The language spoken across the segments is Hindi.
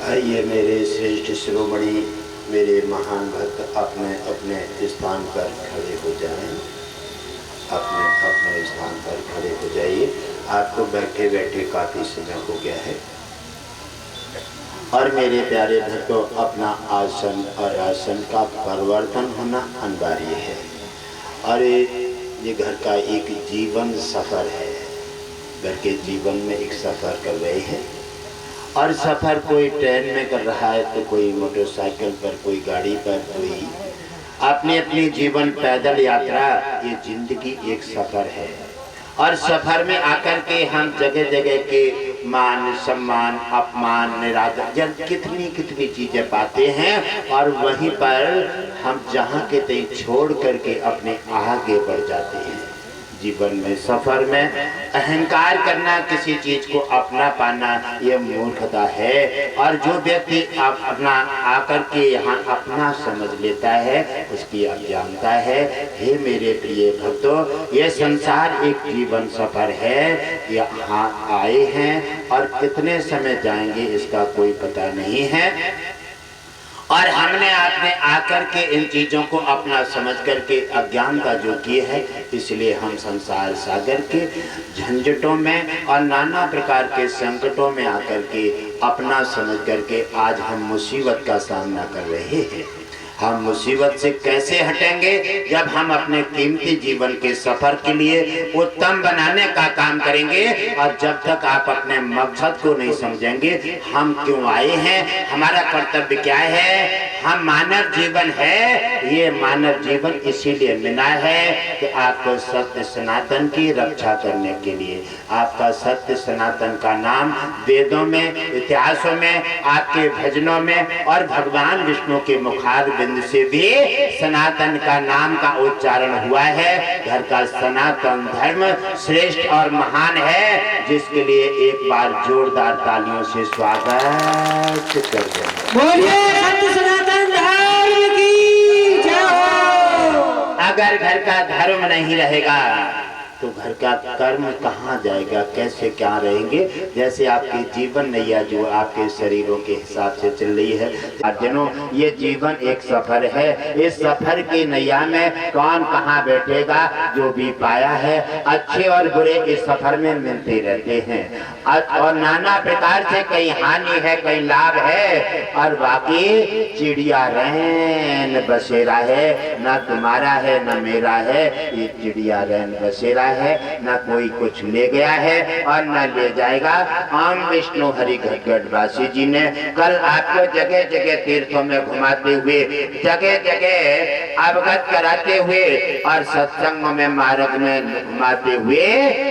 आइए मेरे श्रेष्ठ शिरोमणि, मेरे महान भक्त अपने अपने स्थान पर खड़े हो जाएं। अपने अपने स्थान पर खड़े हो जाइए। आपको बैठे बैठे काफ़ी समय हो गया है और मेरे प्यारे भक्तों, अपना आसन और आसन का परिवर्तन होना अनिवार्य है। और ये घर का एक जीवन सफ़र है। घर के जीवन में एक सफ़र कर रहे हैं और सफ़र कोई ट्रेन में कर रहा है, तो कोई मोटरसाइकिल पर, कोई गाड़ी पर, कोई अपनी अपनी जीवन पैदल यात्रा। ये जिंदगी एक सफ़र है और सफ़र में आकर के हम जगह जगह के मान सम्मान अपमान निरादर कितनी कितनी चीज़ें पाते हैं और वहीं पर हम जहाँ के तहीं छोड़ करके अपने आगे बढ़ जाते हैं। जीवन में सफ़र में अहंकार करना, किसी चीज़ को अपना पाना, ये मूर्खता है। और जो व्यक्ति अपना आकर के यहाँ अपना समझ लेता है, उसकी अज्ञानता है। हे मेरे प्रिय भक्तों, ये संसार एक जीवन सफ़र है। यहाँ आए हैं और कितने समय जाएंगे इसका कोई पता नहीं है। और हमने आपने आकर के इन चीज़ों को अपना समझ करके अज्ञानता जो की है, इसलिए हम संसार सागर के झंझटों में और नाना प्रकार के संकटों में आकर के अपना समझ करके आज हम मुसीबत का सामना कर रहे हैं। हम मुसीबत से कैसे हटेंगे? जब हम अपने कीमती जीवन के सफर के लिए उत्तम बनाने का काम करेंगे। और जब तक आप अपने मकसद को नहीं समझेंगे, हम क्यों आए हैं, हमारा कर्तव्य क्या है, हम मानव जीवन है। ये मानव जीवन इसीलिए मिला है कि आपको सत्य सनातन की रक्षा करने के लिए। आपका सत्य सनातन का नाम वेदों में, इतिहासों में, आपके भजनों में और भगवान विष्णु के मुखारबिंद से भी सनातन का नाम का उच्चारण हुआ है। घर का सनातन धर्म श्रेष्ठ और महान है, जिसके लिए एक बार जोरदार तालियों से स्वागत कर दें। बोलिए सत्य सनातन धर्म की जय हो। अगर घर का धर्म नहीं रहेगा तो घर का कर्म कहाँ जाएगा, कैसे क्या रहेंगे? जैसे आपके जीवन नैया जो आपके शरीरों के हिसाब से चल रही है। अर्जुनों, ये जीवन एक सफर है। इस सफर की नैया में कौन कहाँ बैठेगा? जो भी पाया है, अच्छे और बुरे इस सफर में मिलते रहते हैं और नाना प्रकार से कई हानि है, कई लाभ है और बाकी चिड़िया रैन बसेरा है। न तुम्हारा है न मेरा है, ये चिड़िया रैन बसेरा है। न कोई कुछ ले गया है और न ले जाएगा। ओम विष्णु हरि घटघटवासी जी ने कल आपको जगह जगह तीर्थों में घुमाते हुए, जगह जगह अवगत कराते हुए और सत्संगों में मार्ग में घुमाते हुए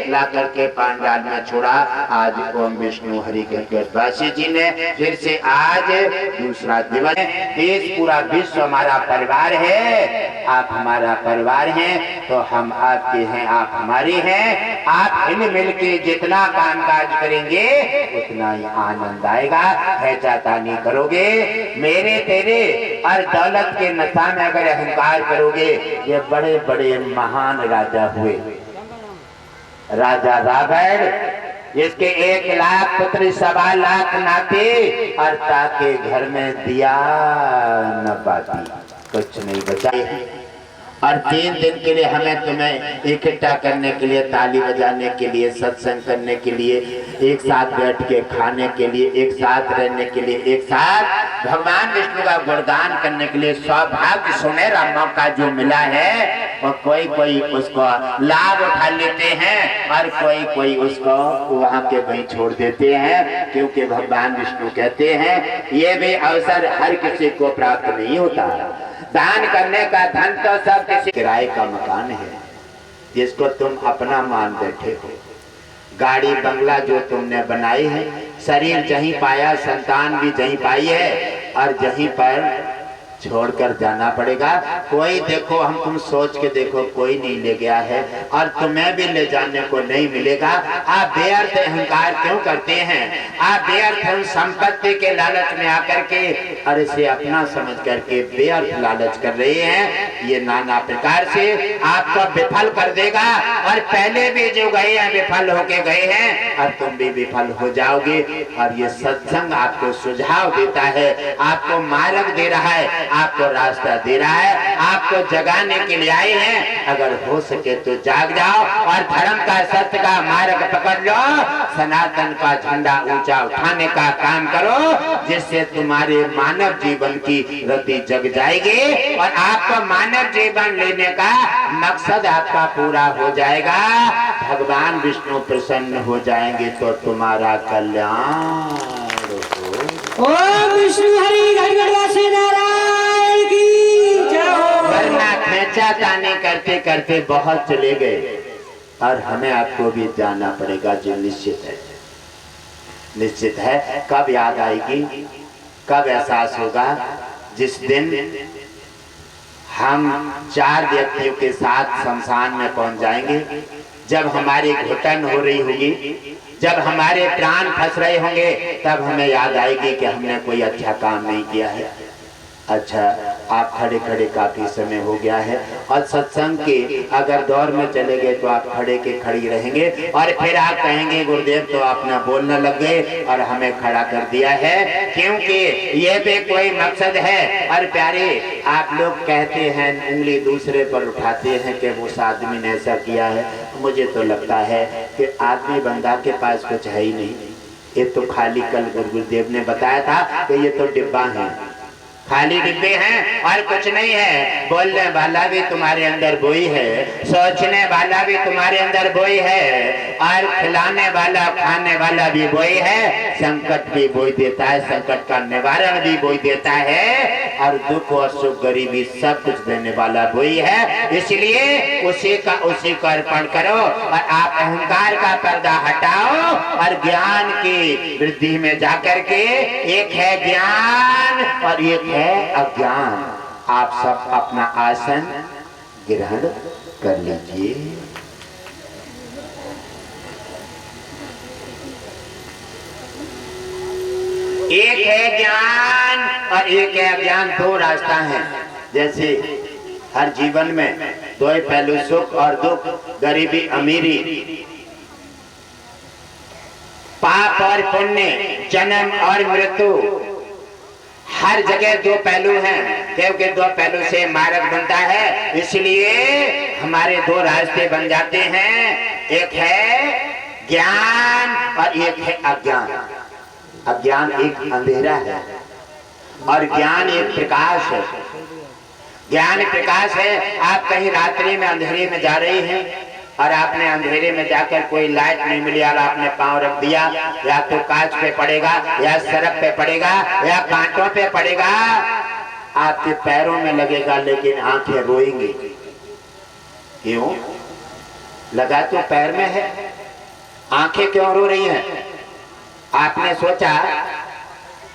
ला करके पांडाल में छोड़ा। आज ओम विष्णु हरि घटघटवासी जी ने फिर से आज दूसरा दिवस। देश पूरा विश्व हमारा परिवार है। आप हमारा परिवार हैं तो हम आपके हैं, आप हमारे हैं। आप हिल मिल के जितना काम काज करेंगे उतना ही आनंद आएगा। हैचाता नहीं करोगे, मेरे तेरे और दौलत के नशा में अगर अहंकार करोगे। ये बड़े बड़े महान राजा हुए। राजा रावण, जिसके 1 लाख पुत्र 1.25 लाख नाते और ताके घर में दिया न पाती, कुछ नहीं बचा। और 3 दिन के लिए हमें तुम्हें इकट्ठा करने के लिए, ताली बजाने के लिए, सत्संग करने के लिए, एक साथ बैठ के खाने के लिए, एक साथ रहने के लिए, एक साथ भगवान विष्णु का गुणगान करने के लिए सौभाग्य सुनहरा मौका जो मिला है। और कोई कोई उसको लाभ उठा लेते हैं और कोई कोई उसको वहाँ के वहीं छोड़ देते हैं, क्योंकि भगवान विष्णु कहते हैं ये भी अवसर हर किसी को प्राप्त नहीं होता। दान करने का धन तो सब किसी किराए का मकान है, जिसको तुम अपना मान बैठे हो। गाड़ी बंगला जो तुमने बनाई है, शरीर जहीं पाया, संतान भी जहीं पाई है और जहीं पर छोड़कर जाना पड़ेगा। कोई देखो, हम तुम सोच के देखो, कोई नहीं ले गया है और तुम्हें भी ले जाने को नहीं मिलेगा। आप बेअर्थ अहंकार क्यों करते हैं? आप बेअर्थ संपत्ति के लालच में आकर के और इसे अपना समझ करके बेअर्थ लालच कर रहे हैं। ये नाना प्रकार से आपको विफल कर देगा और पहले भी जो गए हैं विफल होके गए हैं और तुम भी विफल हो जाओगे। और ये सत्संग आपको सुझाव देता है, आपको मार्ग दे रहा है, आपको रास्ता दे रहा है, आपको जगाने के लिए आए हैं। अगर हो सके तो जाग जाओ और धर्म का, सत्य का मार्ग पकड़ लो। सनातन का झंडा ऊंचा उठाने का काम करो, जिससे तुम्हारे मानव जीवन की रति जग जाएगी और आपको मानव जीवन लेने का मकसद आपका पूरा हो जाएगा। भगवान विष्णु प्रसन्न हो जाएंगे तो तुम्हारा कल्याण हो। ओम विष्णु हरि गणगणवासी नारायण की जय हो। वरना खेचा तानी करते करते बहुत चले गए और हमें आपको भी जाना पड़ेगा, जो निश्चित है। निश्चित है कब याद आएगी, कब एहसास होगा? जिस दिन हम 4 व्यक्तियों के साथ शमशान में पहुंच जाएंगे, जब हमारी घुटन हो रही होगी, जब हमारे प्राण फंस रहे होंगे, तब हमें याद आएगी कि हमने कोई अच्छा काम नहीं किया है। अच्छा, आप खड़े खड़े काफी समय हो गया है और सत्संग के अगर दौर में चले गए तो आप खड़े के खड़ी रहेंगे और फिर आप कहेंगे गुरुदेव तो अपना बोलने लग गए और हमें खड़ा कर दिया है, क्योंकि ये भी कोई मकसद है। और प्यारे, आप लोग कहते हैं, उंगली दूसरे पर उठाते हैं कि उस आदमी ने ऐसा किया है। मुझे तो लगता है कि आदमी बंदा के पास कुछ है ही नहीं। ये तो खाली, कल गुरुदेव ने बताया था कि ये तो डिब्बा है, खाली डिब्बे हैं और कुछ नहीं है। बोलने वाला भी तुम्हारे अंदर वही है, सोचने वाला भी तुम्हारे अंदर वही है और खिलाने वाला, खाने वाला भी वही है। संकट भी वही देता है, संकट का निवारण भी वही देता है और दुख और सुख, गरीबी, सब कुछ देने वाला वही है। इसलिए उसी को अर्पण करो और आप अहंकार का पर्दा हटाओ और ज्ञान की वृद्धि में जाकर के, एक है ज्ञान और एक है अज्ञान। आप सब अपना आसन ग्रहण कर लीजिए। एक है ज्ञान और एक है अज्ञान। 2 रास्ता है। जैसे हर जीवन में 2 पहलू, सुख और दुख, गरीबी अमीरी, पाप और पुण्य, जन्म और मृत्यु। हर जगह 2 पहलू हैं, क्योंकि 2 पहलू से मार्ग बनता है। इसलिए हमारे 2 रास्ते बन जाते हैं, एक है ज्ञान और एक है अज्ञान। अज्ञान एक अंधेरा है और ज्ञान एक प्रकाश है। ज्ञान प्रकाश है। आप कहीं रात्रि में अंधेरे में जा रहे हैं और आपने अंधेरे में जाकर कोई लाइट नहीं मिली और आपने पांव रख दिया, या तो कांच पे पड़ेगा, या सड़क पे पड़ेगा, या कांटों पे पड़ेगा, आपके पैरों में लगेगा लेकिन आंखें रोएंगी। क्यों? लगा तो पैर में है, आंखें क्यों रो रही हैं? आपने सोचा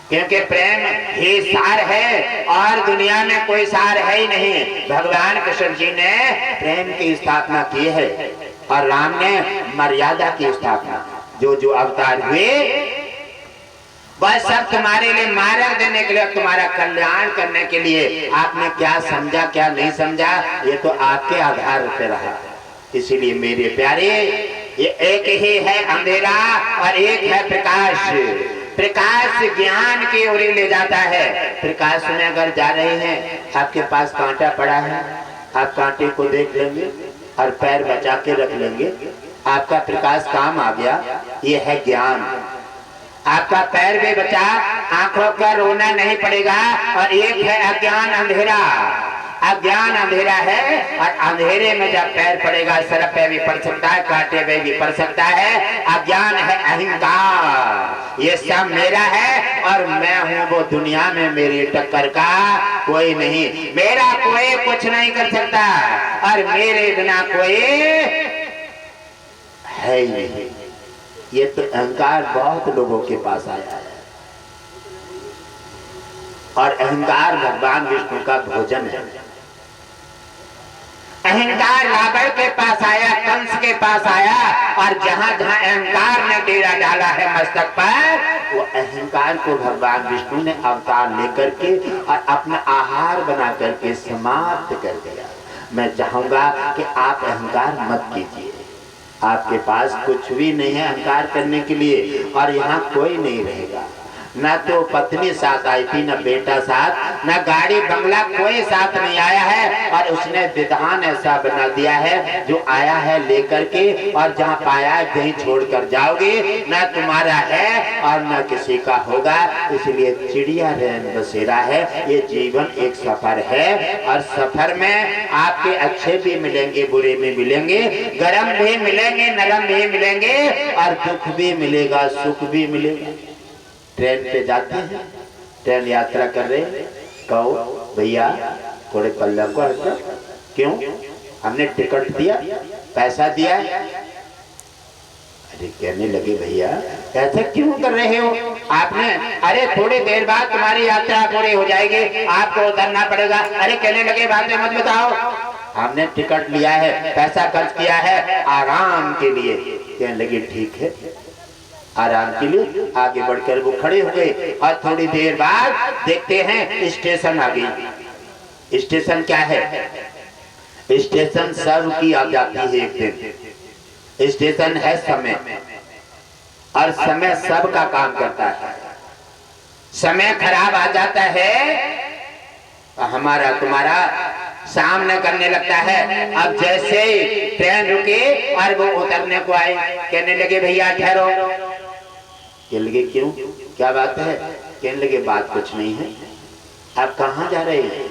क्योंकि प्रेम ही सार है और दुनिया में कोई सार है ही नहीं। भगवान कृष्ण जी ने प्रेम की स्थापना की है और राम ने मर्यादा की स्थापना। जो जो अवतार हुए वह सब तुम्हारे लिए मार्ग देने के लिए, तुम्हारा कल्याण करने के लिए। आपने क्या समझा क्या नहीं समझा, ये तो आपके आधार पर रहा। इसीलिए मेरे प्यारे, ये एक ही है अंधेरा और एक है प्रकाश। प्रकाश ज्ञान की ओर ले जाता है। प्रकाश में अगर जा रहे हैं, आपके पास कांटा पड़ा है, आप कांटे को देख लेंगे और पैर बचा के रख लेंगे, आपका प्रकाश काम आ गया। ये है ज्ञान। आपका पैर भी बचा, आंखों का रोना नहीं पड़ेगा। और एक है अज्ञान, अंधेरा। अज्ञान अंधेरा है और अंधेरे में जब पैर पड़ेगा, सड़क पे भी पड़ सकता है, कांटे पे भी पड़ सकता है। अज्ञान है अहंकार, ये सब मेरा है और मैं हूँ वो दुनिया में मेरी टक्कर का कोई नहीं। मेरा कोई कुछ नहीं कर सकता और मेरे बिना कोई है ही नहीं। ये तो अहंकार बहुत लोगों के पास आया है। और अहंकार भगवान विष्णु का भोजन है। अहंकार रावण के पास आया, कंस के पास आया, और जहां जहां अहंकार ने डेरा डाला है मस्तक पर, वो अहंकार को भगवान विष्णु ने अवतार लेकर के और अपना आहार बना करके समाप्त कर दिया। मैं चाहूंगा कि आप अहंकार मत कीजिए। आपके पास कुछ भी नहीं है अहंकार करने के लिए, और यहाँ कोई नहीं रहेगा। ना तो पत्नी साथ आई थी, ना बेटा साथ, ना गाड़ी बंगला कोई साथ नहीं आया है, और उसने विधान ऐसा बना दिया है जो आया है लेकर के, और जहाँ पाया है कहीं छोड़ कर जाओगे, ना तुम्हारा है और ना किसी का होगा। इसलिए चिड़िया रैन बसेरा है, ये जीवन एक सफर है, और सफर में आपके अच्छे भी मिलेंगे, बुरे भी मिलेंगे, गर्म भी मिलेंगे, नरम भी मिलेंगे, और दुख भी मिलेगा, सुख भी मिलेगा। ट्रेन पे जाते हैं, ट्रेन यात्रा कर रहे, कहो भैया थोड़े पल्ला को हटो, क्यों? हमने टिकट दिया, पैसा दिया। अरे कहने लगे भैया ऐसा क्यों कर रहे हो आपने? अरे थोड़ी देर बाद तुम्हारी यात्रा पूरी हो जाएगी, आपको उतरना पड़ेगा। अरे कहने लगे बाद में मत बताओ, हमने टिकट लिया है, पैसा खर्च किया है आराम के लिए। कहने लगे ठीक है, आराम के लिए। आगे बढ़कर वो खड़े हो गए, और थोड़ी देर बाद देखते हैं स्टेशन आ गई। स्टेशन क्या है? स्टेशन सब की आ जाती है एक दिन। स्टेशन है समय, और समय सब का काम करता है। समय खराब आ जाता है, हमारा तुम्हारा सामने करने लगता है। अब जैसे ट्रेन रुके और वो उतरने को आए, कहने लगे भैया ठहरो। कहने लगे क्यों, क्या बात है? कहने लगे बात कुछ नहीं है, आप कहाँ जा रहे हैं?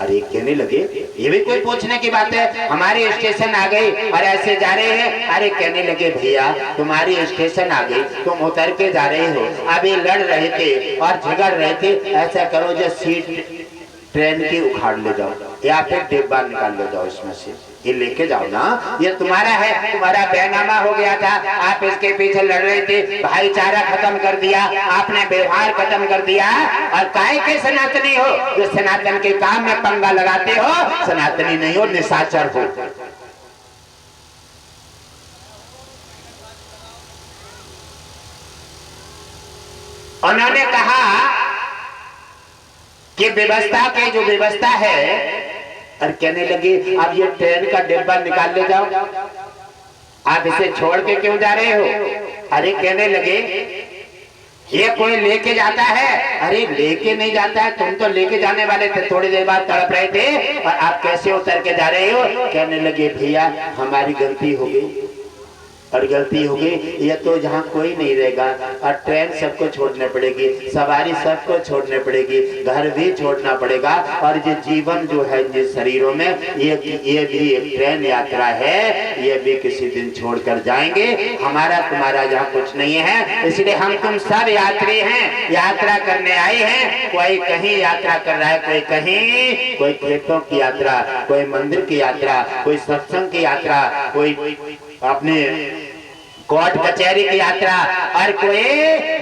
अरे कहने लगे ये भी कोई पूछने की बात है, हमारी स्टेशन आ गई और ऐसे जा रहे हैं। अरे कहने लगे भैया तुम्हारी स्टेशन आ गई, तुम उतर के जा रहे हो, अभी लड़ रहे थे और झगड़ रहे थे। ऐसा करो जो सीट ट्रेन की उखाड़ ले जाओ, या फिर डिब्बा निकाल ले जाओ, इसमें से ये लेके जाओ ना, ये तुम्हारा है, तुम्हारा बेनामा हो गया था, आप इसके पीछे लड़ रहे थे, भाईचारा खत्म कर दिया आपने, व्यवहार खत्म कर दिया, और काहे के सनातनी हो जो सनातन के काम में पंगा लगाते हो? सनातनी नहीं हो, निशाचर हो। उन्होंने कहा कि व्यवस्था की जो व्यवस्था है, और कहने लगे अब ये ट्रेन का डिब्बा निकाल ले जाओ, आप इसे छोड़ के क्यों जा रहे हो? अरे कहने लगे ये कोई लेके जाता है? अरे लेके नहीं जाता है, तुम तो लेके जाने वाले थे, थोड़ी देर बाद तड़प रहे थे, और आप कैसे उतर के जा रहे हो? कहने लगे भैया हमारी गलती हो गई, और गलती हो गई, ये तो जहाँ कोई नहीं रहेगा, और ट्रेन सबको छोड़ने पड़ेगी, सवारी सबको छोड़ने पड़ेगी, घर भी छोड़ना पड़ेगा, और ये जीवन जो है जिस शरीरों में ये भी एक ट्रेन यात्रा है, ये भी किसी दिन छोड़कर जाएंगे। हमारा तुम्हारा यहाँ कुछ नहीं है, इसलिए हम तुम सब यात्री हैं, यात्रा करने आए हैं। कोई कहीं यात्रा कर रहा है, कोई कहीं, कोई खेतों की यात्रा, कोई मंदिर की यात्रा, कोई सत्संग की यात्रा, कोई अपने कोर्ट कचहरी की यात्रा, और कोई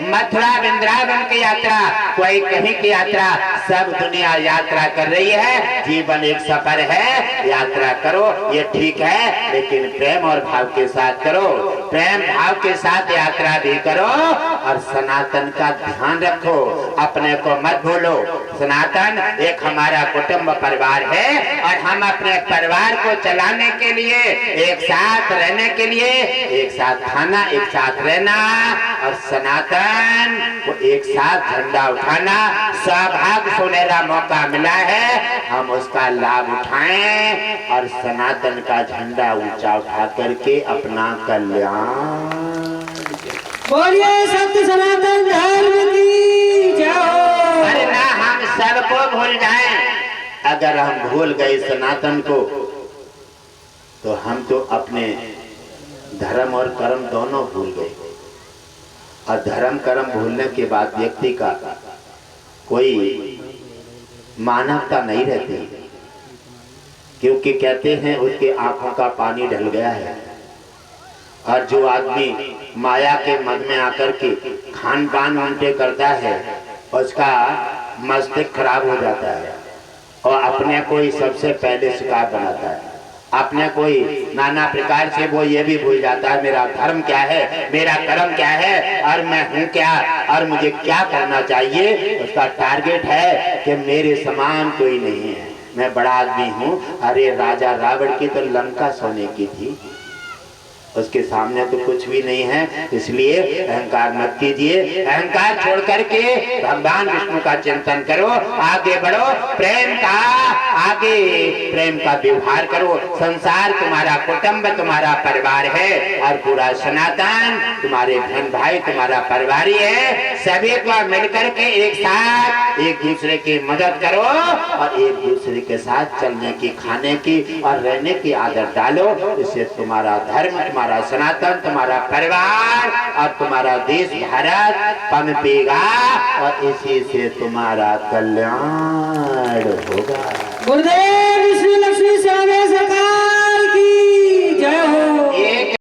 मथुरा वृंदावन की यात्रा, कोई कहीं की यात्रा। सब दुनिया यात्रा कर रही है, जीवन एक सफर है, यात्रा करो, ये ठीक है, लेकिन प्रेम और भाव के साथ करो, प्रेम भाव के साथ यात्रा भी करो, और सनातन का ध्यान रखो, अपने को मत भूलो। सनातन एक हमारा कुटुंब परिवार है, और हम अपने परिवार को चलाने के लिए, एक साथ रहने के लिए, एक साथ खाना, एक साथ रहना, और सनातन को एक साथ झंडा उठाना, सौभाग्य सुनहरा मौका मिला है, हम उसका लाभ उठाएं, और सनातन का झंडा ऊंचा उठा करके अपना कल्याण। बोलिए सत्य सनातन धर्म की जय हो। अरे ना हम सबको भूल जाएं, अगर हम भूल गए सनातन को, तो हम तो अपने धर्म और कर्म दोनों भूल गए, और धर्म कर्म भूलने के बाद व्यक्ति का कोई मानवता नहीं रहती, क्योंकि कहते हैं उसके आंखों का पानी ढल गया है। और जो आदमी माया के मद में आकर के खान पान उल्टे करता है, उसका मस्तिष्क खराब हो जाता है और अपने को ही सबसे पहले शिकार बनाता है। अपने कोई नाना प्रकार से वो ये भी भूल जाता है मेरा धर्म क्या है, मेरा कर्म क्या है, और मैं हूँ क्या, और मुझे क्या करना चाहिए। उसका टारगेट है कि मेरे समान कोई नहीं है, मैं बड़ा आदमी हूँ। अरे राजा रावण की तो लंका सोने की थी, उसके सामने तो कुछ भी नहीं है। इसलिए अहंकार मत कीजिए, अहंकार छोड़ करके भगवान विष्णु का चिंतन करो, आगे बढ़ो, प्रेम का व्यवहार करो। संसार तुम्हारा कुटुंब, तुम्हारा परिवार है, और पूरा सनातन तुम्हारे बहन भाई तुम्हारा परिवार ही है। सभी को मिलकर के एक साथ एक दूसरे की मदद करो और एक दूसरे के साथ चलने की, खाने की और रहने की आदत डालो। इससे तुम्हारा धर्म, तुम्हारा सनातन, तुम्हारा परिवार और तुम्हारा देश भारत पनपेगा और इसी से तुम्हारा कल्याण होगा। गुरुदेव श्री लक्ष्मी स्वामी सरकार की जय हो।